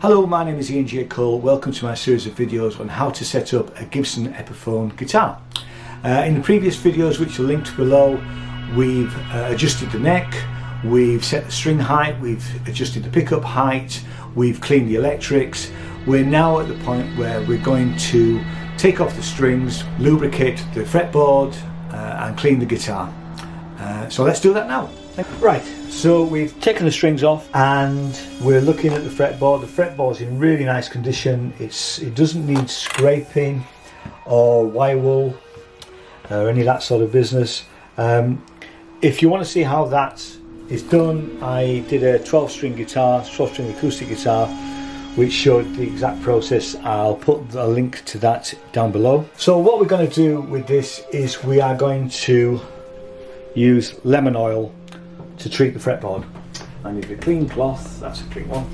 Hello, my name is Ian J. Cole. Welcome to my series of videos on how to set up a Gibson Epiphone guitar. In the previous videos, which are linked below, we've adjusted the neck, we've set the string height, we've adjusted the pickup height, we've cleaned the electrics. We're now at the point where we're going to take off the strings, lubricate the fretboard and clean the guitar. So let's do that now. Right, so we've taken the strings off and we're looking at the fretboard. The fretboard's in really nice condition. It doesn't need scraping or wire wool or any of that sort of business. If you want to see how that is done, I did a 12-string acoustic guitar, which showed the exact process. I'll put a link to that down below. So what we're going to do with this is we are going to use lemon oil to treat the fretboard. I need a clean cloth, that's a clean one.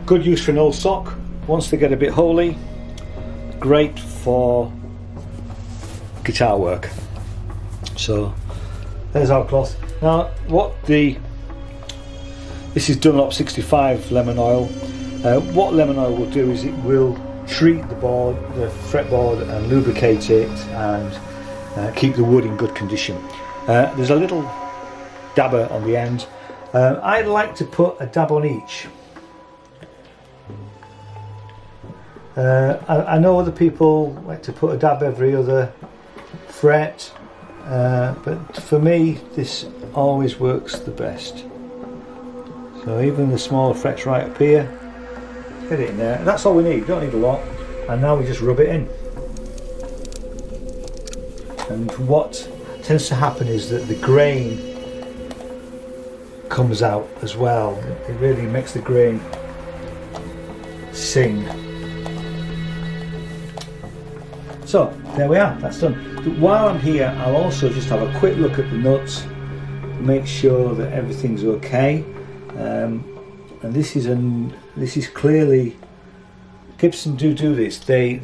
Good use for an old sock. Once they get a bit holy, great for guitar work. So there's our cloth. Now this is Dunlop 65 lemon oil. What lemon oil will do is it will treat the fretboard and lubricate it and keep the wood in good condition. There's a little dabber on the end. I like to put a dab on each. I know other people like to put a dab every other fret, but for me this always works the best. So even the smaller frets right up here, get it in there. That's all we need, don't need a lot. And now we just rub it in. And what tends to happen is that the grain comes out as well. It really makes the grain sing. So there we are, that's done. But while I'm here, I'll also just have a quick look at the nuts, make sure that everything's okay. And this is clearly, Gibson do this. They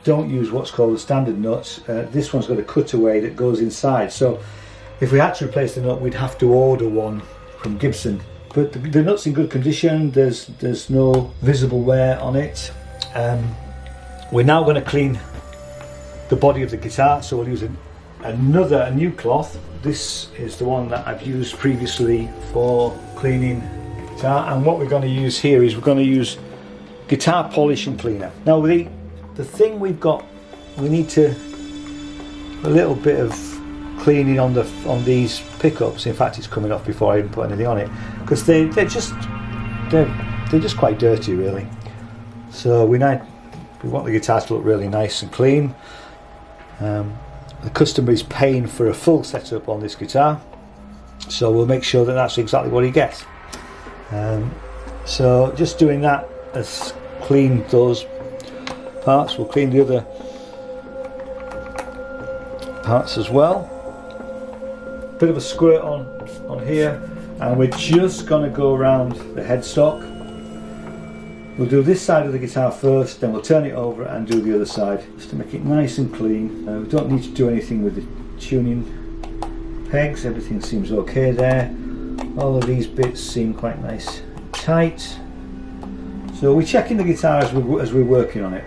don't use what's called the standard nuts. This one's got a cutaway that goes inside. So if we had to replace the nut, we'd have to order one from Gibson. But the nut's in good condition. There's no visible wear on it. We're now going to clean the body of the guitar. So we'll use a new cloth. This is the one that I've used previously for cleaning the guitar. And what we're going to use here is we're going to use guitar polish and cleaner. Now the thing we need a little bit of cleaning on these pickups. In fact, it's coming off before I even put anything on it, because they're just quite dirty really. So we want the guitar to look really nice and clean. The customer is paying for a full setup on this guitar, so we'll make sure that that's exactly what he gets. So just doing that has cleaned those parts. We'll clean the other parts as well. Bit of a squirt on here, and we're just going to go around the headstock. We'll do this side of the guitar first, then we'll turn it over and do the other side, just to make it nice and clean. We don't need to do anything with the tuning pegs. Everything seems okay there. All of these bits seem quite nice and tight. So we're checking the guitar as we're working on it.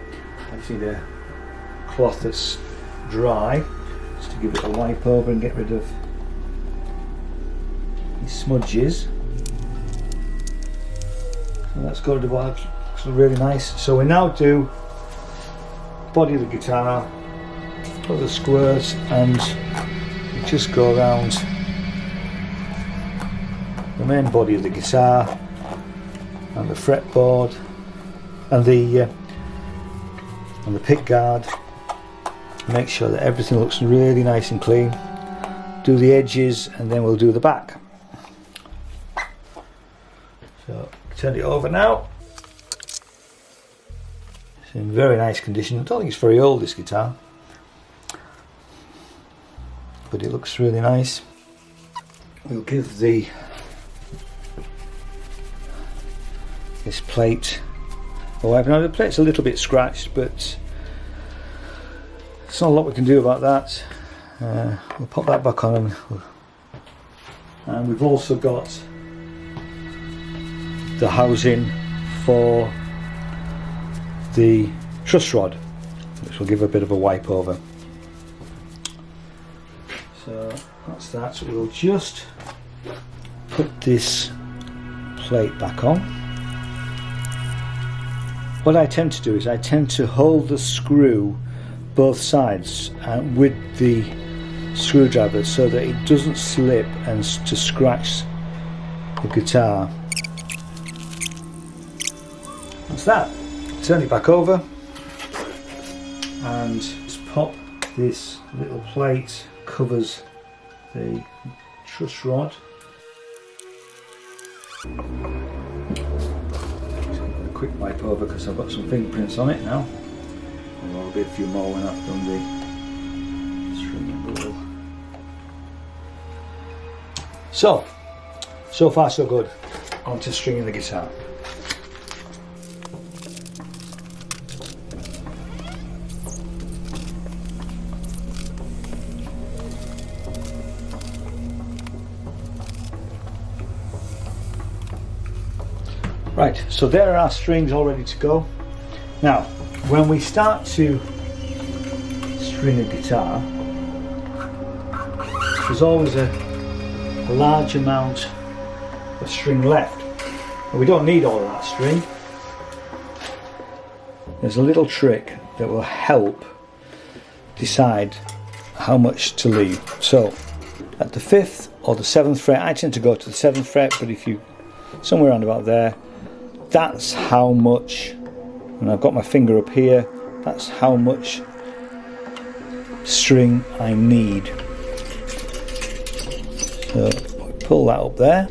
I see the cloth that's dry, just to give it a wipe over and get rid of these smudges. So that's good. Looks really nice. So we now do body of the guitar, put the squares, and just go around the main body of the guitar and the fretboard and the pick guard. Make sure that everything looks really nice and clean. Do the edges and then we'll do the back. So turn it over now. It's in very nice condition. I don't think it's very old, this guitar, but it looks really nice. We'll give this plate a wipe. Now the plate's a little bit scratched, but there's not a lot we can do about that. We'll pop that back on, and we've also got the housing for the truss rod, which will give a bit of a wipe over. So that's that. So we'll just put this plate back on. What I tend to do is I tend to hold the screw both sides with the screwdriver so that it doesn't slip and to scratch the guitar. That's that. Turn it back over and just pop this little plate, covers the truss rod. Just give it a quick wipe over because I've got some fingerprints on it now. And there'll be a few more when I've done the stringing bubble. So far so good. On to stringing the guitar. Right, so there are our strings all ready to go. Now, when we start to string a guitar, there's always a large amount of string left. But we don't need all of that string. There's a little trick that will help decide how much to leave. So, at the 5th or the 7th fret, I tend to go to the 7th fret, but if you somewhere around about there, that's how much, and I've got my finger up here, that's how much string I need. So we pull that up there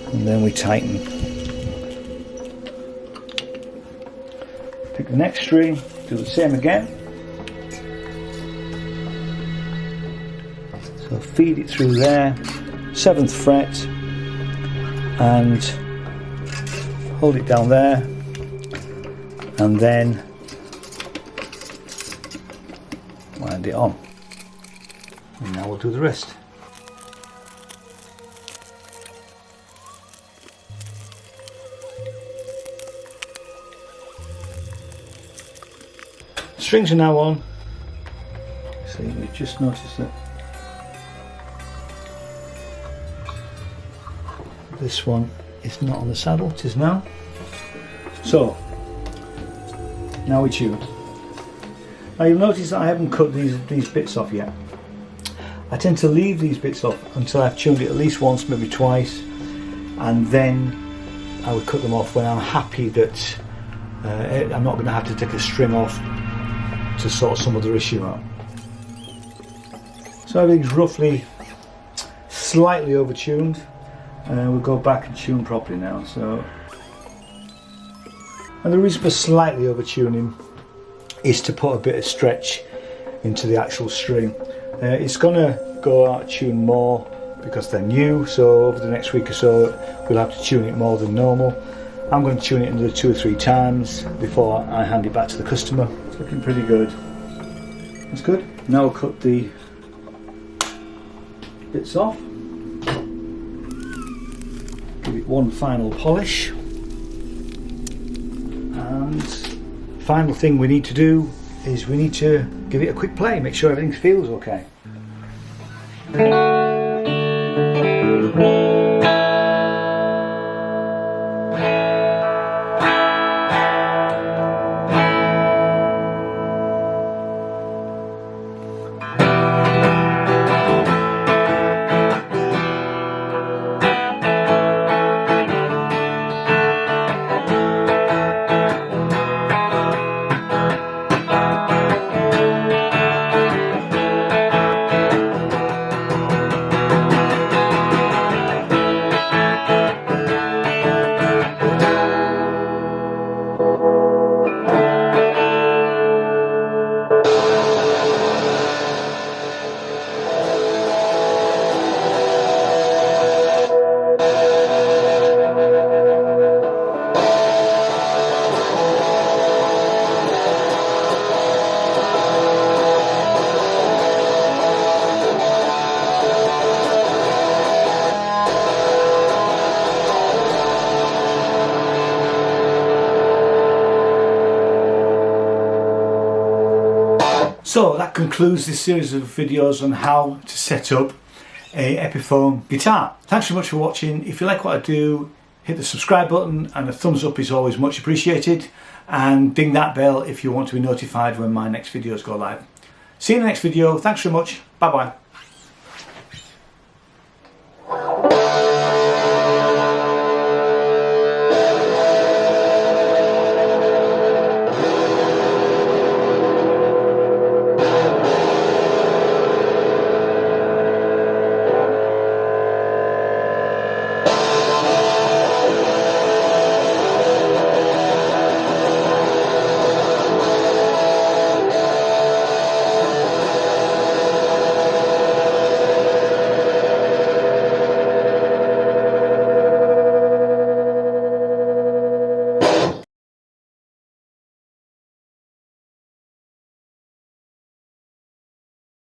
and then we tighten. Pick the next string, do the same again. So feed it through there, 7th fret, and hold it down there, and then wind it on. And now we'll do the rest. Strings are now on. See, we just noticed that this one is not on the saddle, it is now. So, now we tune. Now you'll notice that I haven't cut these bits off yet. I tend to leave these bits off until I've tuned it at least once, maybe twice, and then I would cut them off when I'm happy that I'm not going to have to take a string off to sort some other issue out. So everything's roughly slightly over-tuned. We'll go back and tune properly now. So, and the reason for slightly over tuning is to put a bit of stretch into the actual string. It's gonna go out of tune more because they're new, so over the next week or so we'll have to tune it more than normal. I'm going to tune it another 2 or 3 times before I hand it back to the customer. It's looking pretty good. That's good. Now we'll cut the bits off. Give it one final polish, and final thing we need to do is we need to give it a quick play, make sure everything feels okay. So that concludes this series of videos on how to set up a Epiphone guitar. Thanks so much for watching. If you like what I do, hit the subscribe button, and a thumbs up is always much appreciated, and ding that bell if you want to be notified when my next videos go live. See you in the next video. Thanks so much. Bye bye.